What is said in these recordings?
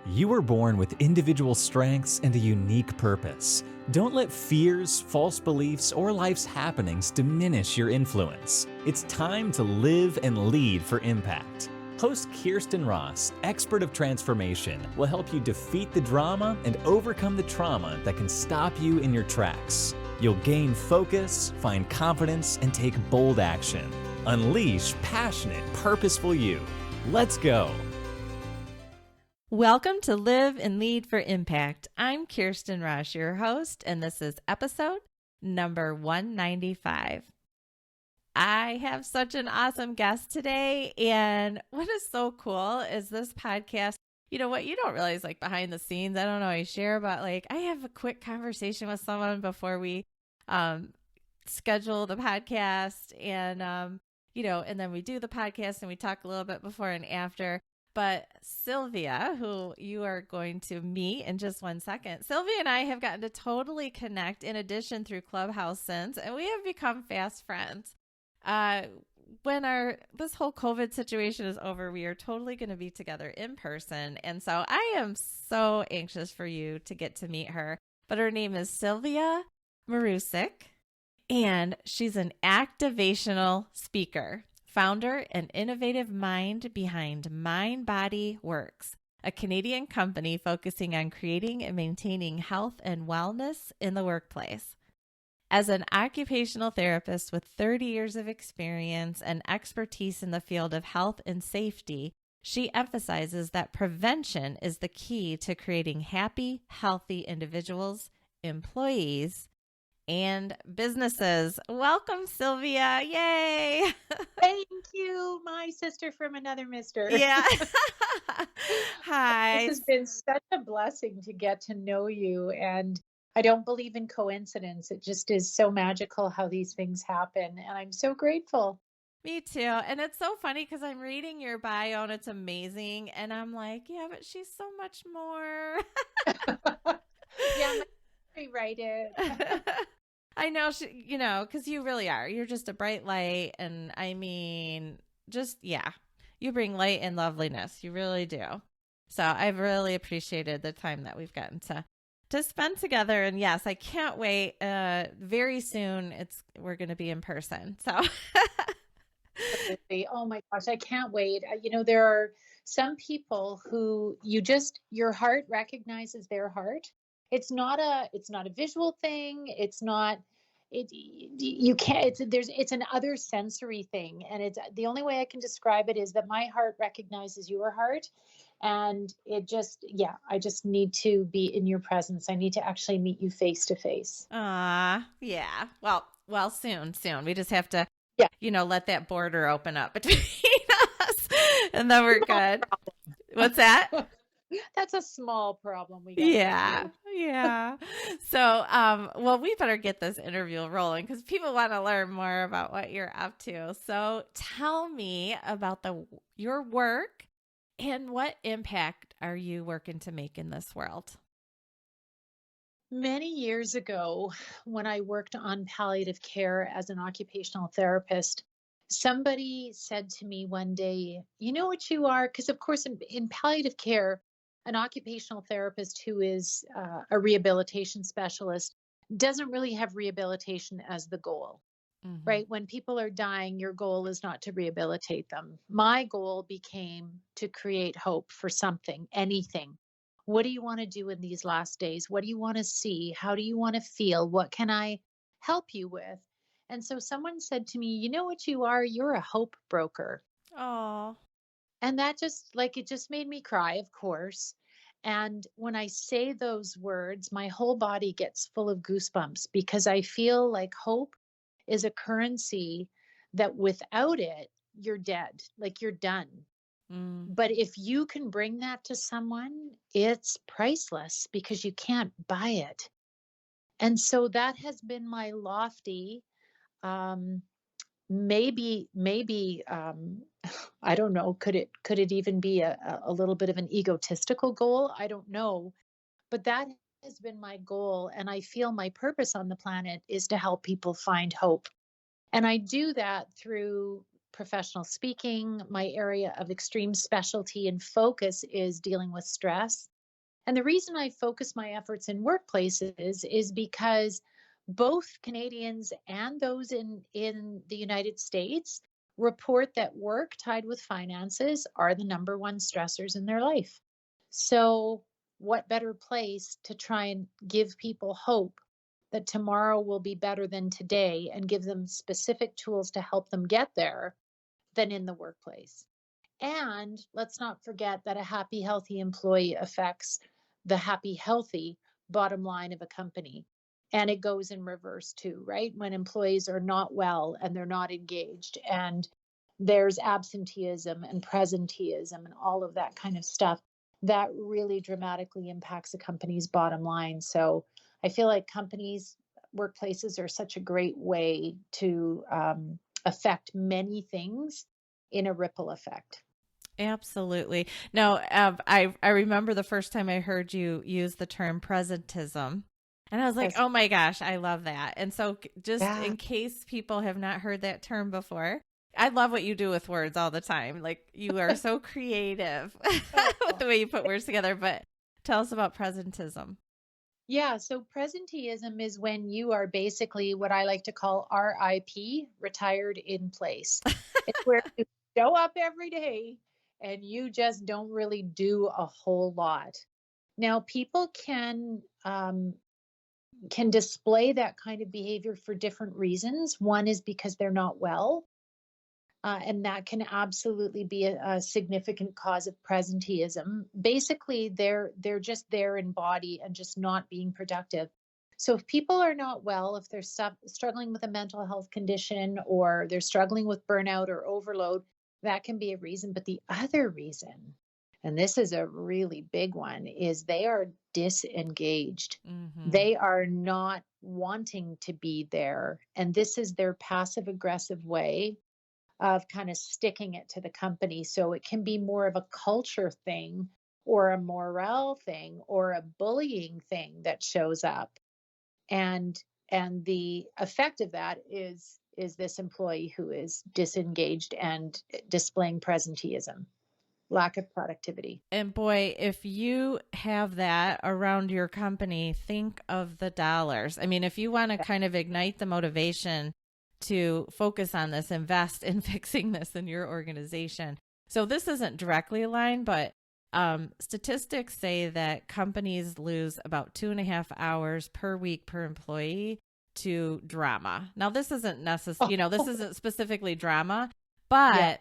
You were born with individual strengths and a unique purpose. Don't let fears, false beliefs, or life's happenings diminish your influence. It's time to live and lead for impact. Host Kirsten Ross, expert of transformation, will help you defeat the drama and overcome the trauma that can stop you in your tracks. You'll gain focus, find confidence, and take bold action. Unleash passionate, purposeful you. Let's go. Welcome to Live and Lead for Impact. I'm Kirsten Ross, your host, and this is episode number 195. I have such an awesome guest today, and what is so cool is this podcast. You know what? You don't realize, like, behind the scenes, I don't always share, but like, I have a quick conversation with someone before we schedule the podcast, and and then we do the podcast and we talk a little bit before and after. But Sylvia, who you are going to meet in just 1 second, Sylvia and I have gotten to totally connect in addition through Clubhouse since, and we have become fast friends. When this whole COVID situation is over, we are totally going to be together in person. And so I am so anxious for you to get to meet her. But her name is Sylvia Marusyk, and she's an activational speaker, founder and innovative mind behind MindBody Works, a Canadian company focusing on creating and maintaining health and wellness in the workplace. As an occupational therapist with 30 years of experience and expertise in the field of health and safety, she emphasizes that prevention is the key to creating happy, healthy individuals, employees, and businesses. Welcome, Sylvia. Yay. Thank you, my sister from another mister. Yeah. Hi. This has been such a blessing to get to know you. And I don't believe in coincidence. It just is so magical how these things happen. And I'm so grateful. Me too. And it's so funny because I'm reading your bio and it's amazing. And I'm like, yeah, but she's so much more. Yeah, I write it. I know, because you really are. You're just a bright light. And I mean, you bring light and loveliness. You really do. So I've really appreciated the time that we've gotten to spend together. And yes, I can't wait. Very soon we're going to be in person. So oh my gosh, I can't wait. There are some people who your heart recognizes their heart. It's not a visual thing. It's not, it's an other sensory thing. And it's the only way I can describe it is that my heart recognizes your heart. And I just need to be in your presence. I need to actually meet you face to face. Yeah. Well, soon. We just have to, let that border open up between us and then we're good. What's that? That's a small problem. Yeah. So, we better get this interview rolling because people want to learn more about what you're up to. So tell me about your work and what impact are you working to make in this world? Many years ago, when I worked on palliative care as an occupational therapist, somebody said to me one day, you know what you are? Because of course, in palliative care, an occupational therapist who is a rehabilitation specialist doesn't really have rehabilitation as the goal, right? When people are dying, your goal is not to rehabilitate them. My goal became to create hope for something, anything. What do you want to do in these last days? What do you want to see? How do you want to feel? What can I help you with? And so someone said to me, you know what you are? You're a hope broker. Oh. And that it just made me cry, of course. And when I say those words, my whole body gets full of goosebumps because I feel like hope is a currency that without it, you're dead, like you're done. But if you can bring that to someone, it's priceless because you can't buy it. And so that has been my lofty, maybe I don't know, could it even be a little bit of an egotistical goal? I don't know, but that has been my goal. And I feel my purpose on the planet is to help people find hope. And I do that through professional speaking. My area of extreme specialty and focus is dealing with stress And the reason I focus my efforts in workplaces is because both Canadians and those in the United States report that work tied with finances are the number one stressors in their life. So, what better place to try and give people hope that tomorrow will be better than today and give them specific tools to help them get there than in the workplace? And let's not forget that a happy, healthy employee affects the happy, healthy bottom line of a company. And it goes in reverse too, right? When employees are not well and they're not engaged, and there's absenteeism and presenteeism and all of that kind of stuff, that really dramatically impacts a company's bottom line. So I feel like workplaces are such a great way to affect many things in a ripple effect. Absolutely. No, I remember the first time I heard you use the term presentism, and I was like, oh my gosh, I love that. And so just in case people have not heard that term before, I love what you do with words all the time. Like, you are so creative with the way you put words together. But tell us about presentism. Yeah, so presenteeism is when you are basically what I like to call RIP, retired in place. It's where you show up every day and you just don't really do a whole lot. Now, people can display that kind of behavior for different reasons. One is because they're not well, and that can absolutely be a significant cause of presenteeism. Basically, they're just there in body and just not being productive. So if people are not well, if they're struggling with a mental health condition, or they're struggling with burnout or overload, that can be a reason. But the other reason, and this is a really big one, is they are disengaged. Mm-hmm. They are not wanting to be there. And this is their passive aggressive way of kind of sticking it to the company. So it can be more of a culture thing or a morale thing or a bullying thing that shows up. And the effect of that is this employee who is disengaged and displaying presenteeism, lack of productivity. And boy, if you have that around your company, think of the dollars. I mean, if you want to kind of ignite the motivation to focus on this, invest in fixing this in your organization. So this isn't directly aligned, but statistics say that companies lose about 2.5 hours per week per employee to drama. Now, this isn't necessarily, this isn't specifically drama, but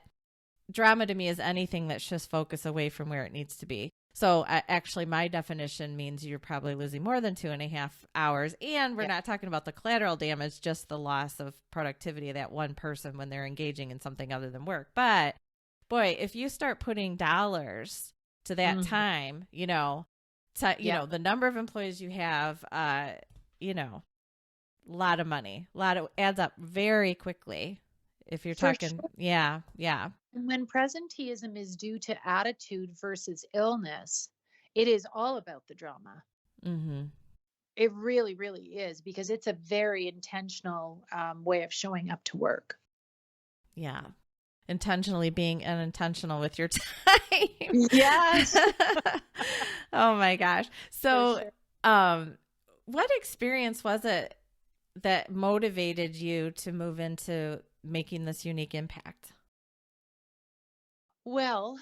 drama to me is anything that shifts focus away from where it needs to be. So actually, my definition means you're probably losing more than 2.5 hours. And we're not talking about the collateral damage, just the loss of productivity of that one person when they're engaging in something other than work. But boy, if you start putting dollars to that time, the number of employees you have, a lot of money, adds up very quickly. If you're talking, sure. Yeah. And when presenteeism is due to attitude versus illness, it is all about the drama. Mm-hmm. It really, really is, because it's a very intentional way of showing up to work. Yeah. Intentionally being unintentional with your time. Yes. Oh my gosh. So, what experience was it that motivated you to move into making this unique impact? Well,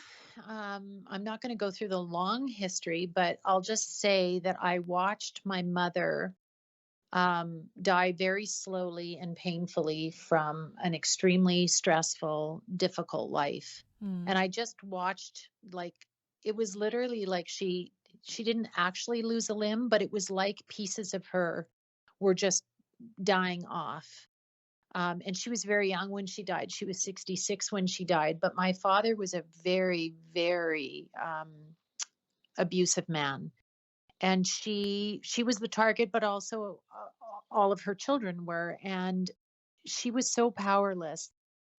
I'm not going to go through the long history, but I'll just say that I watched my mother die very slowly and painfully from an extremely stressful, difficult life. And I just watched, it was literally like she didn't actually lose a limb, but it was like pieces of her were just dying off. And she was very young when she died. She was 66 when she died. But my father was a very, very abusive man. And she was the target, but also all of her children were. And she was so powerless.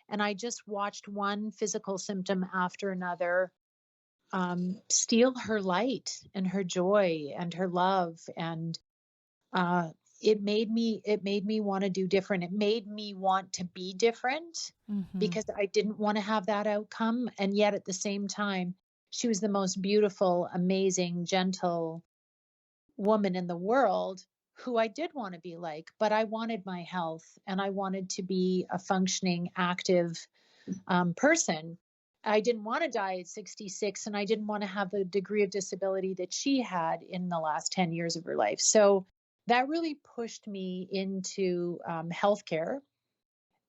And I just watched one physical symptom after another steal her light and her joy and her love. And it made me want to do different. It made me want to be different because I didn't want to have that outcome. And yet at the same time, she was the most beautiful, amazing, gentle woman in the world who I did want to be like, but I wanted my health and I wanted to be a functioning, active person. I didn't want to die at 66 and I didn't want to have the degree of disability that she had in the last 10 years of her life. So that really pushed me into healthcare,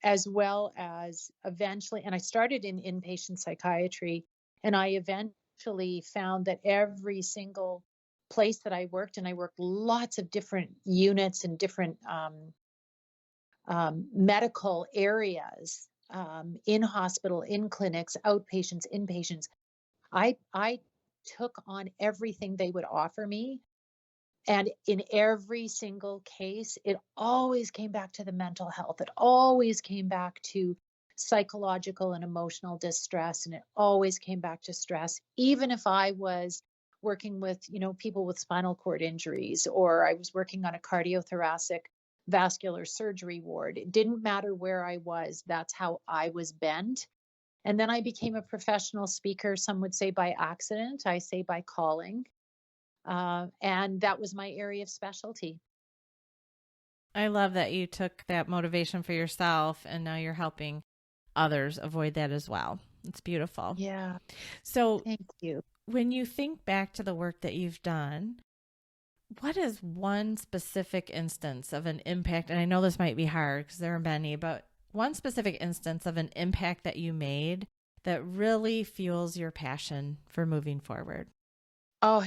as well as eventually, and I started in inpatient psychiatry, and I eventually found that every single place that I worked, and I worked lots of different units and different medical areas, in hospital, in clinics, outpatients, inpatients. I took on everything they would offer me. And in every single case, it always came back to the mental health. It always came back to psychological and emotional distress. And it always came back to stress, even if I was working with, people with spinal cord injuries, or I was working on a cardiothoracic vascular surgery ward. It didn't matter where I was. That's how I was bent. And then I became a professional speaker. Some would say by accident. I say by calling. And that was my area of specialty. I love that you took that motivation for yourself and now you're helping others avoid that as well. It's beautiful. Yeah. So Thank you. when you think back to the work that you've done, what is one specific instance of an impact? And I know this might be hard because there are many, but one specific instance of an impact that you made that really fuels your passion for moving forward? Oh,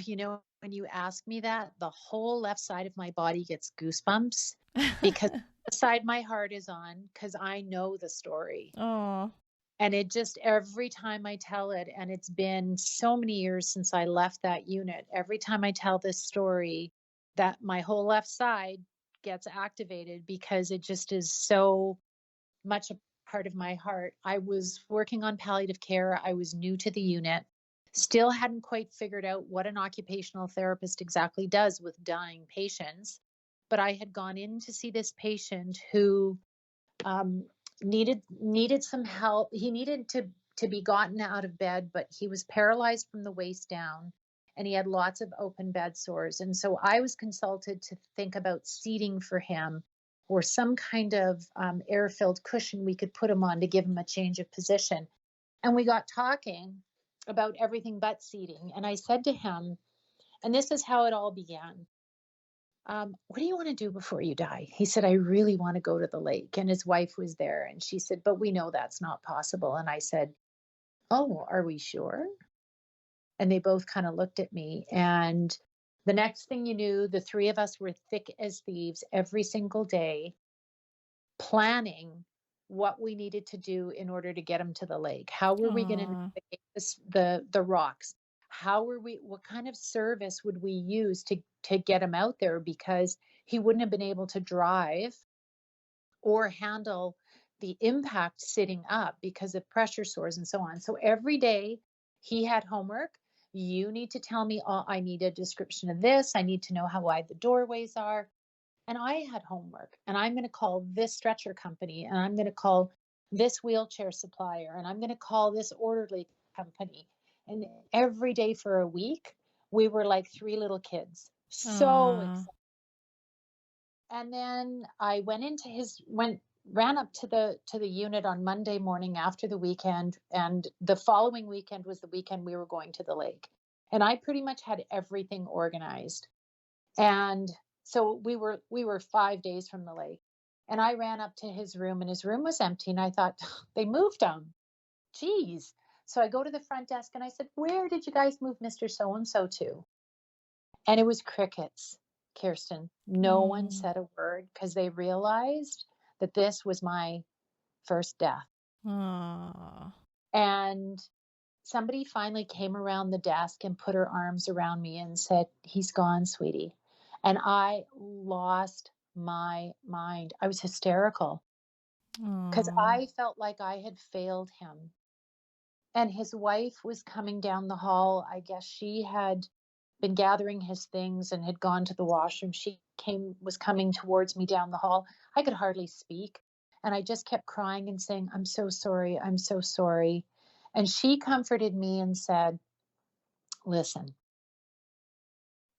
when you ask me that, the whole left side of my body gets goosebumps because the side my heart is on, because I know the story. Oh. And it just, every time I tell it, and it's been so many years since I left that unit, every time I tell this story, that my whole left side gets activated because it just is so much a part of my heart. I was working on palliative care. I was new to the unit, still hadn't quite figured out what an occupational therapist exactly does with dying patients. But I had gone in to see this patient who needed some help. He needed to be gotten out of bed, but he was paralyzed from the waist down and he had lots of open bed sores. And so I was consulted to think about seating for him, or some kind of air-filled cushion we could put him on to give him a change of position. And we got talking about everything but seating. And I said to him, and this is how it all began. What do you want to do before you die? He said, I really want to go to the lake. And his wife was there. And she said, but we know that's not possible. And I said, oh, are we sure? And they both kind of looked at me. And the next thing you knew, the three of us were thick as thieves every single day, planning what we needed to do in order to get him to the lake. How were we going to navigate the rocks? What kind of service would we use to get him out there? Because he wouldn't have been able to drive or handle the impact sitting up because of pressure sores and so on. So every day he had homework. You need to tell me, I need a description of this. I need to know how wide the doorways are. And I had homework, and I'm going to call this stretcher company, and I'm going to call this wheelchair supplier, and I'm going to call this orderly company. And every day for a week, we were like three little kids. So excited. And then I ran up to the unit on Monday morning after the weekend, and the following weekend was the weekend we were going to the lake. And I pretty much had everything organized. And so we were 5 days from the lake, and I ran up to his room, and his room was empty. And I thought, they moved him. Geez. So I go to the front desk and I said, where did you guys move Mr. So-and-so to? And it was crickets, Kirsten. No one said a word because they realized that this was my first death. And somebody finally came around the desk and put her arms around me and said, he's gone, sweetie. And I lost my mind. I was hysterical because I felt like I had failed him. And his wife was coming down the hall. I guess she had been gathering his things and had gone to the washroom. She was coming towards me down the hall. I could hardly speak. And I just kept crying and saying, I'm so sorry. I'm so sorry. And she comforted me and said, listen,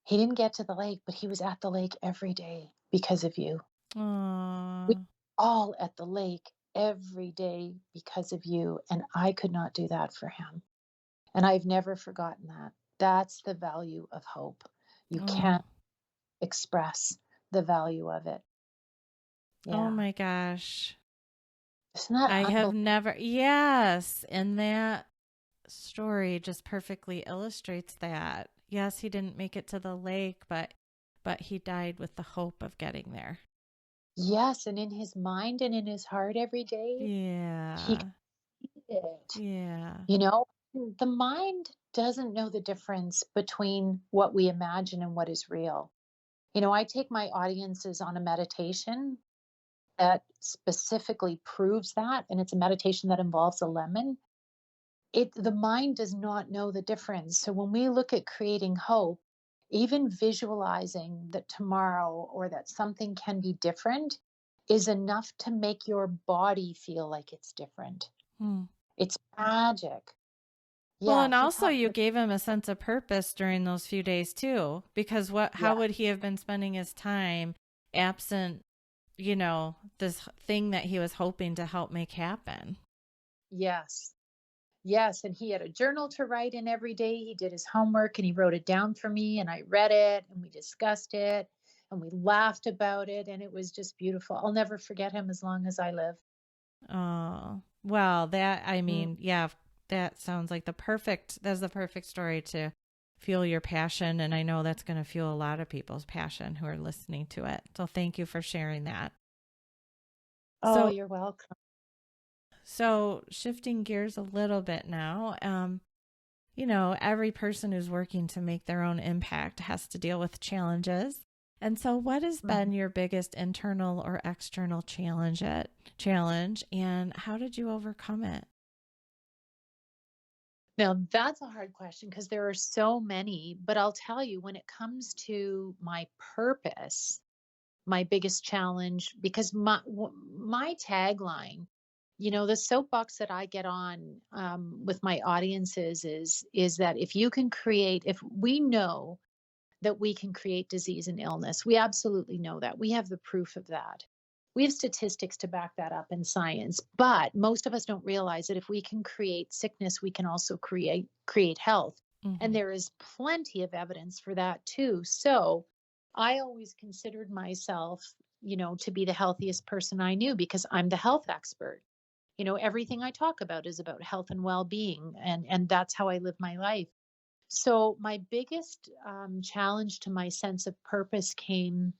he didn't get to the lake, but he was at the lake every day because of you. We Aww. all at the lake every day because of you. And I could not do that for him. And I've never forgotten that. That's the value of hope. You Oh. can't express the value of it. Oh Yeah. my gosh. Isn't that I have unbelievable? never, yes. And that story just perfectly illustrates that. Yes, he didn't make it to the lake, but he died with the hope of getting there. Yes. And in his mind and in his heart every day, he Yeah. could see it. Yeah. You know, the mind doesn't know the difference between what we imagine and what is real. I take my audiences on a meditation that specifically proves that, and it's a meditation that involves a lemon. The mind does not know the difference. So when we look at creating hope, even visualizing that tomorrow or that something can be different is enough to make your body feel like it's different. Hmm. It's magic. Well, Yeah, and he also taught you me. gave him a sense of purpose during those few days too, because how Yeah, would he have been spending his time absent, this thing that he was hoping to help make happen? yes. Yes, and he had a journal to write in every day. He did his homework and he wrote it down for me, and I read it and we discussed it and we laughed about it, and it was just beautiful. I'll never forget him as long as I live. Oh, well, I Mm. mean, yeah, that sounds like that's the perfect story to fuel your passion. And I know that's going to fuel a lot of people's passion who are listening to it. So thank you for sharing that. Oh, So, you're welcome. so shifting gears a little bit now, every person who's working to make their own impact has to deal with challenges. And so what has Mhm. been your biggest internal or external challenge and how did you overcome it? Now, that's a hard question because there are so many, but I'll tell you, when it comes to my purpose, my biggest challenge, because my tagline, the soapbox that I get on with my audiences is that if we know that we can create disease and illness, we absolutely know that. We have the proof of that. We have statistics to back that up in science, but most of us don't realize that if we can create sickness, we can also create health. And Mm-hmm. there is plenty of evidence for that too. So I always considered myself, to be the healthiest person I knew because I'm the health expert. Everything I talk about is about health and well-being, and that's how I live my life. So my biggest challenge to my sense of purpose came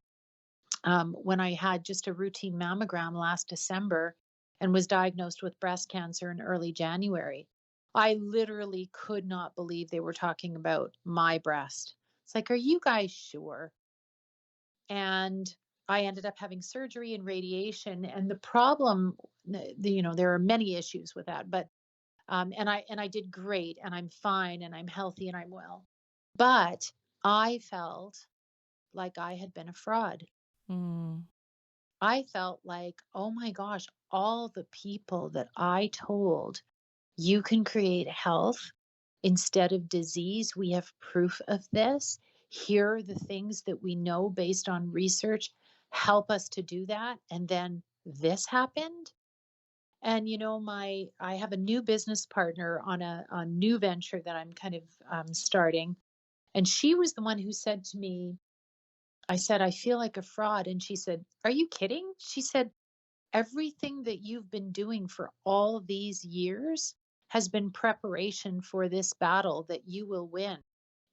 when I had just a routine mammogram last December and was diagnosed with breast cancer in early January. I literally could not believe they were talking about my breast. It's like, are you guys sure? And I ended up having surgery and radiation. And the problem, there are many issues with that, but and I did great, and I'm fine, and I'm healthy, and I'm well. But I felt like I had been a fraud. Mm. I felt like, oh my gosh, all the people that I told you can create health instead of disease, we have proof of this. Here are the things that we know based on research help us to do that. And then this happened. And I have a new business partner on a new venture that I'm kind of starting. And she was the one who said to me, I said, I feel like a fraud. And she said, are you kidding? She said, everything that you've been doing for all these years has been preparation for this battle that you will win.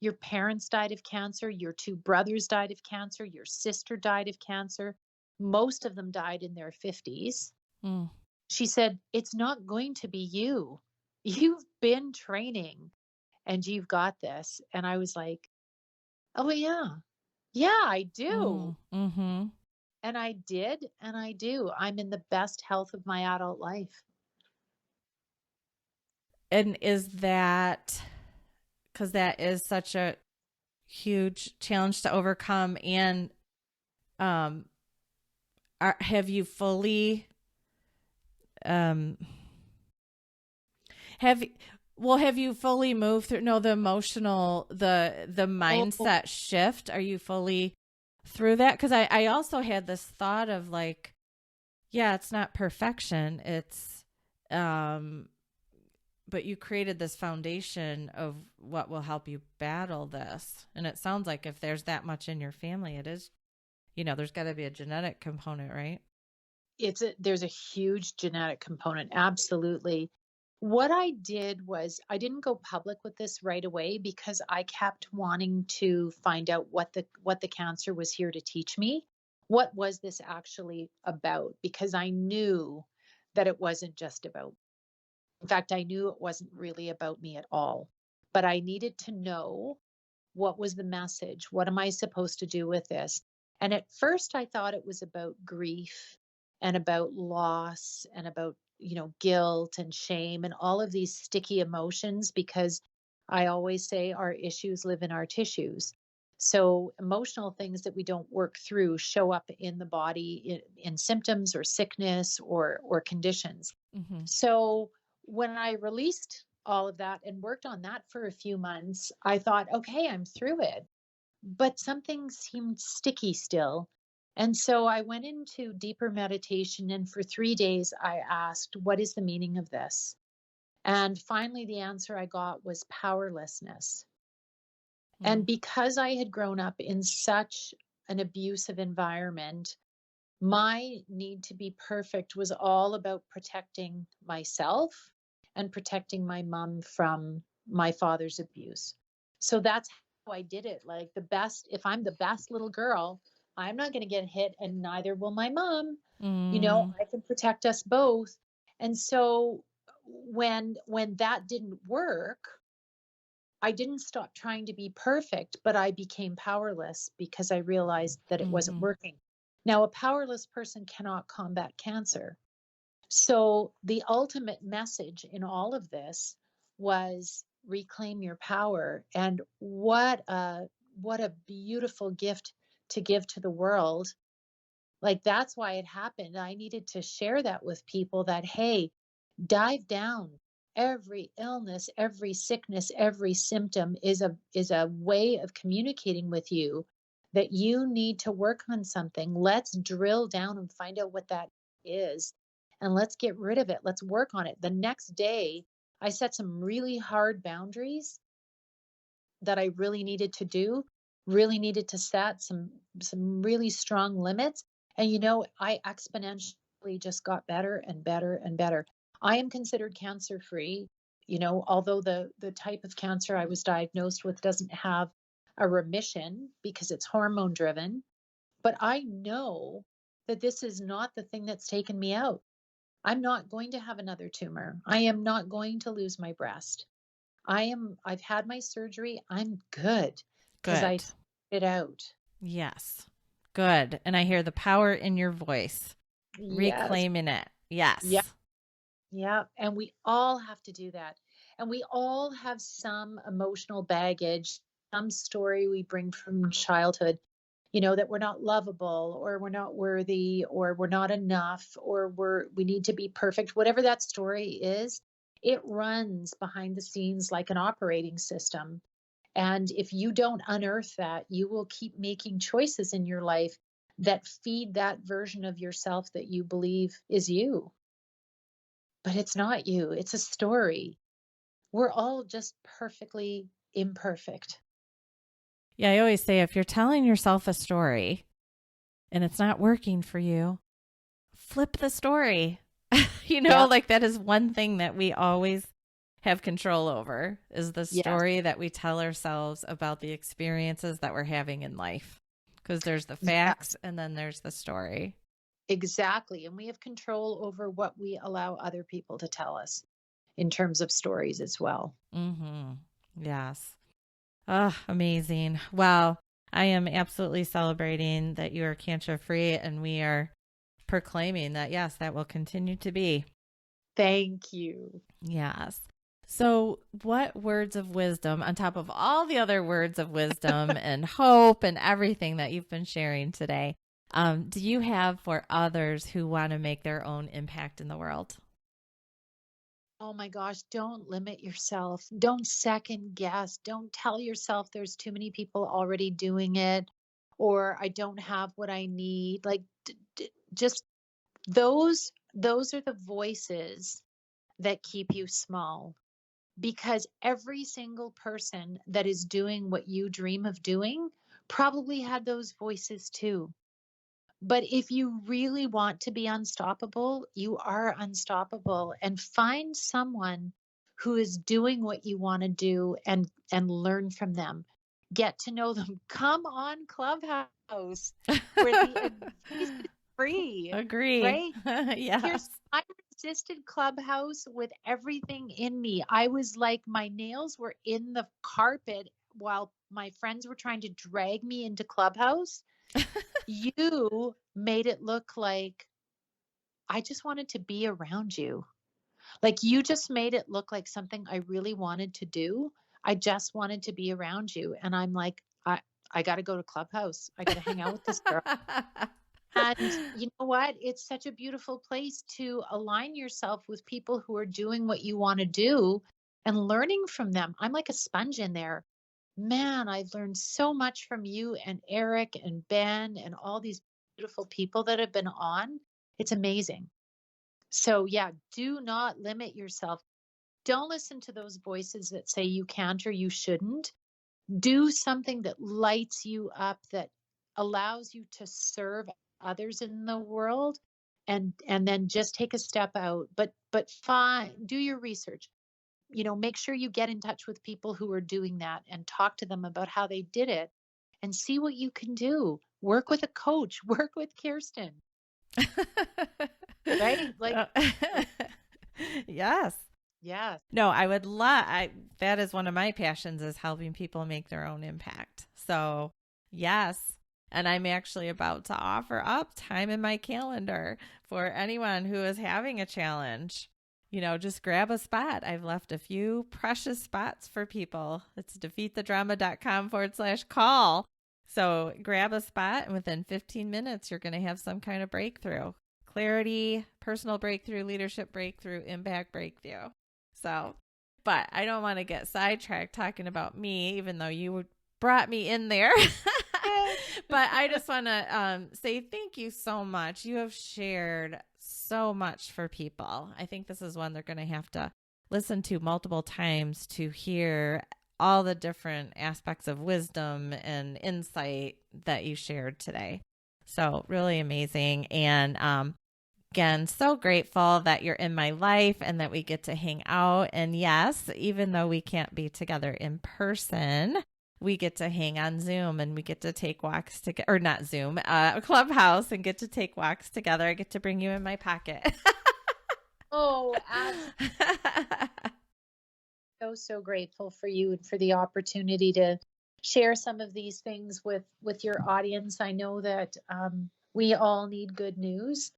Your parents died of cancer. Your two brothers died of cancer. Your sister died of cancer. Most of them died in their 50s. Mm. She said, it's not going to be you. You've been training and you've got this. And I was like, oh, yeah. Yeah, I do. Mm. Mm-hmm. And I did. And I do. I'm in the best health of my adult life. And is that because that is such a huge challenge to overcome? And um, have you fully um have Well, have you fully moved through, no, the emotional, the mindset shift? Are you fully through that? Because I also had this thought of like, yeah, it's not perfection. It's, but you created this foundation of what will help you battle this. And it sounds like if there's that much in your family, it is, there's got to be a genetic component, right? There's a huge genetic component. Absolutely. What I did was I didn't go public with this right away because I kept wanting to find out what the cancer was here to teach me. What was this actually about? Because I knew that it wasn't just about. In fact, I knew it wasn't really about me at all. But I needed to know, what was the message? What am I supposed to do with this? And at first I thought it was about grief and about loss and about, guilt and shame and all of these sticky emotions, because I always say our issues live in our tissues. So emotional things that we don't work through show up in the body in symptoms or sickness or conditions. Mm-hmm. So when I released all of that and worked on that for a few months, I thought, okay, I'm through it. But something seemed sticky still. And so I went into deeper meditation. And for 3 days, I asked, what is the meaning of this? And finally, the answer I got was powerlessness. And because I had grown up in such an abusive environment, my need to be perfect was all about protecting myself and protecting my mom from my father's abuse. So that's how I did it. Like if I'm the best little girl, I'm not going to get hit, and neither will my mom. I can protect us both. And so when that didn't work, I didn't stop trying to be perfect, but I became powerless because I realized that it wasn't working. Now, a powerless person cannot combat cancer. So the ultimate message in all of this was reclaim your power. And what a beautiful gift to give to the world. Like, that's why it happened. I needed to share that with people that, hey, dive down. Every illness, every sickness, every symptom is a way of communicating with you that you need to work on something. Let's drill down and find out what that is, and let's get rid of it. Let's work on it. The next day, I set some really hard boundaries that I really needed to do, really needed to set some really strong limits. And I exponentially just got better and better and better. I am considered cancer free, although the type of cancer I was diagnosed with doesn't have a remission because it's hormone driven. But I know that this is not the thing that's taken me out. I'm not going to have another tumor. I am not going to lose my breast. I've had my surgery. I'm good because I figured it out. Yes. Good. And I hear the power in your voice. Yes. Reclaiming it. Yes. Yeah. Yeah. And we all have to do that. And we all have some emotional baggage, some story we bring from childhood, that we're not lovable, or we're not worthy, or we're not enough, or we need to be perfect. Whatever that story is, it runs behind the scenes like an operating system. And if you don't unearth that, you will keep making choices in your life that feed that version of yourself that you believe is you. But it's not you, it's a story. We're all just perfectly imperfect. Yeah, I always say if you're telling yourself a story and it's not working for you, flip the story. Like that is one thing that we always have control over, is the story that we tell ourselves about the experiences that we're having in life. Because there's the facts and then there's the story. Exactly. And we have control over what we allow other people to tell us in terms of stories as well. Mm-hmm. Yes. Oh, amazing. Well, I am absolutely celebrating that you are cancer free, and we are proclaiming that, yes, that will continue to be. Thank you. Yes. So what words of wisdom, on top of all the other words of wisdom and hope and everything that you've been sharing today, do you have for others who want to make their own impact in the world? Oh my gosh, don't limit yourself. Don't second guess. Don't tell yourself there's too many people already doing it or I don't have what I need. Like just those are the voices that keep you small because every single person that is doing what you dream of doing probably had those voices too. But if you really want to be unstoppable, you are unstoppable and find someone who is doing what you want to do and learn from them. Get to know them. Come on Clubhouse where the advice is free, Agree. right? Yes. I resisted Clubhouse with everything in me. I was like, my nails were in the carpet while my friends were trying to drag me into Clubhouse. You made it look like I just wanted to be around you. Like you just made it look like something I really wanted to do. I just wanted to be around you. And I'm like, I got to go to Clubhouse. I got to hang out with this girl. And you know what? It's such a beautiful place to align yourself with people who are doing what you want to do and learning from them. I'm like a sponge in there. Man, I've learned so much from you and Eric and Ben and all these beautiful people that have been on. It's amazing. So, yeah, do not limit yourself. Don't listen to those voices that say you can't or you shouldn't. Do something that lights you up, that allows you to serve others in the world and then just take a step out. But fine, do your research. Make sure you get in touch with people who are doing that and talk to them about how they did it and see what you can do. Work with a coach, work with Kirsten. Right? Like yes. Yeah. No, I would that is one of my passions is helping people make their own impact. So, yes. And I'm actually about to offer up time in my calendar for anyone who is having a challenge. Just grab a spot. I've left a few precious spots for people. It's defeatthedrama.com/call. So grab a spot and within 15 minutes, you're going to have some kind of breakthrough. Clarity, personal breakthrough, leadership breakthrough, impact breakthrough. So, but I don't want to get sidetracked talking about me, even though you brought me in there. But I just want to say thank you so much. You have shared so much for people. I think this is one they're going to have to listen to multiple times to hear all the different aspects of wisdom and insight that you shared today. So really amazing. And again, so grateful that you're in my life and that we get to hang out. And yes, even though we can't be together in person, we get to hang on Zoom and we get to take walks together, or not Zoom, Clubhouse, and get to take walks together. I get to bring you in my pocket. Oh, so grateful for you and for the opportunity to share some of these things with your audience. I know that we all need good news.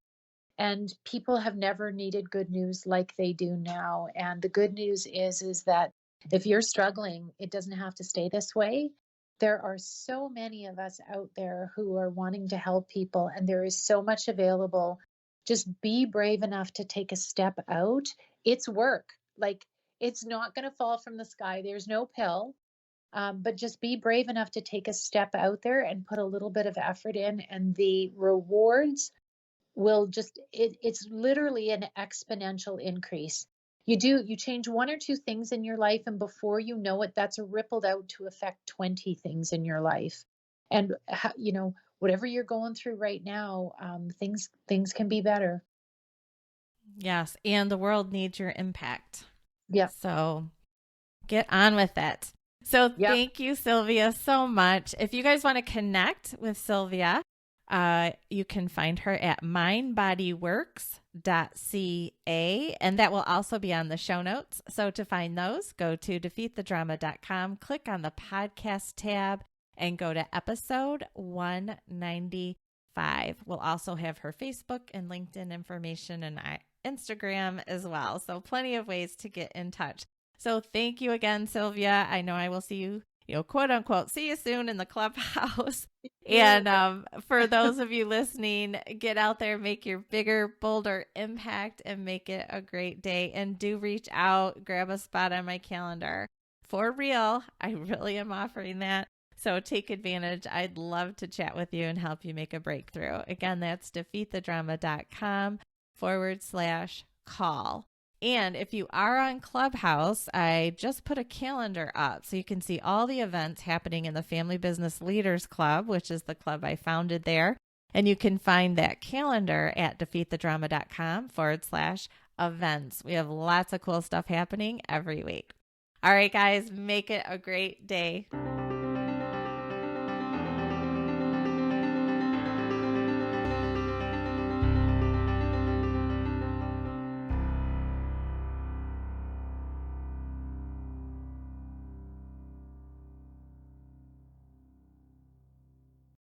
And people have never needed good news like they do now. And the good news is that if you're struggling, it doesn't have to stay this way. There are so many of us out there who are wanting to help people, and there is so much available. Just be brave enough to take a step out. It's work. Like, it's not going to fall from the sky. There's no pill. But just be brave enough to take a step out there and put a little bit of effort in, and the rewards will just it's literally an exponential increase. You change one or two things in your life, and before you know it, that's rippled out to affect 20 things in your life. And whatever you're going through right now, things can be better. Yes, and the world needs your impact. Yeah. So get on with it. So Thank you, Sylvia, so much. If you guys want to connect with Sylvia, you can find her at mindbodyworks.ca, and that will also be on the show notes. So to find those, go to defeatthedrama.com, click on the podcast tab, and go to episode 195. We'll also have her Facebook and LinkedIn information and Instagram as well. So plenty of ways to get in touch. So thank you again, Sylvia. I know I will see you, quote unquote, see you soon in the Clubhouse. And for those of you listening, get out there, make your bigger, bolder impact, and make it a great day. And do reach out, grab a spot on my calendar. For real, I really am offering that. So take advantage. I'd love to chat with you and help you make a breakthrough. Again, that's defeatthedrama.com/call. And if you are on Clubhouse, I just put a calendar up so you can see all the events happening in the Family Business Leaders Club, which is the club I founded there. And you can find that calendar at defeatthedrama.com/events. We have lots of cool stuff happening every week. All right, guys, make it a great day.